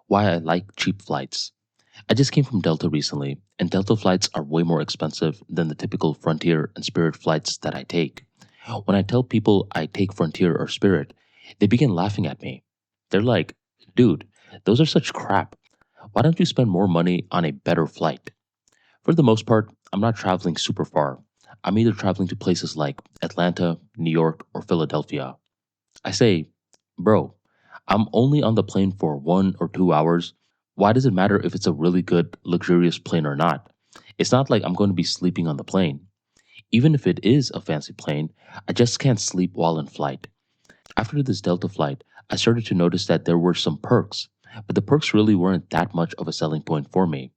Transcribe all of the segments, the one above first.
why I like cheap flights. I just came from Delta recently, and Delta flights are way more expensive than the typical Frontier and Spirit flights that I take. When I tell people I take Frontier or Spirit, they begin laughing at me. They're like, dude, those are such crap. Why don't you spend more money on a better flight? For the most part, I'm not traveling super far. I'm either traveling to places like Atlanta, New York, or Philadelphia. I say, bro, I'm only on the plane for 1 or 2 hours. Why does it matter if it's a really good, luxurious plane or not? It's not like I'm going to be sleeping on the plane. Even if it is a fancy plane, I just can't sleep while in flight. After this Delta flight, I started to notice that there were some perks, but the perks really weren't that much of a selling point for me.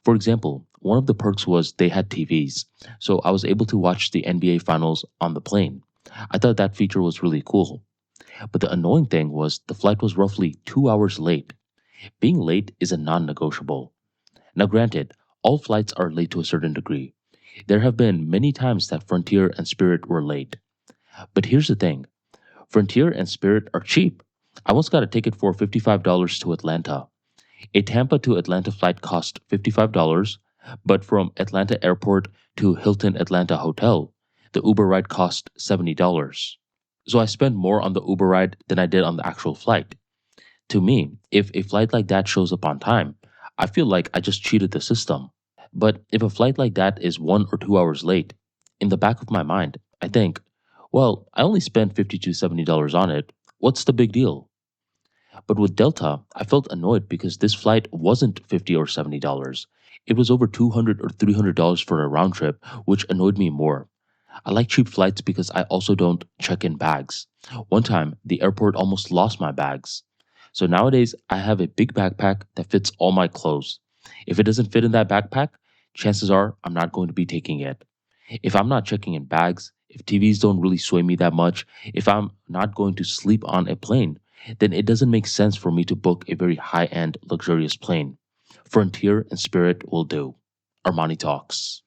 For example, one of the perks was they had TVs, so I was able to watch the NBA Finals on the plane. I thought that feature was really cool. But the annoying thing was the flight was roughly 2 hours late. Being late is a non negotiable. Now, granted, all flights are late to a certain degree. There have been many times that Frontier and Spirit were late. But here's the thing, Frontier and Spirit are cheap. I once got a ticket for $55 to Atlanta. A Tampa to Atlanta flight cost $55, but from Atlanta Airport to Hilton Atlanta Hotel, the Uber ride cost $70. So I spent more on the Uber ride than I did on the actual flight. To me, if a flight like that shows up on time, I feel like I just cheated the system. But if a flight like that is 1 or 2 hours late, in the back of my mind, I think, well, I only spent $50 to $70 on it. What's the big deal? But with Delta, I felt annoyed because this flight wasn't $50 or $70. It was over $200 or $300 for a round trip, which annoyed me more. I like cheap flights because I also don't check in bags. One time, the airport almost lost my bags. So nowadays, I have a big backpack that fits all my clothes. If it doesn't fit in that backpack, chances are I'm not going to be taking it. If I'm not checking in bags, if TVs don't really sway me that much, if I'm not going to sleep on a plane, then it doesn't make sense for me to book a very high end, luxurious plane. Frontier and Spirit will do. Armani Talks.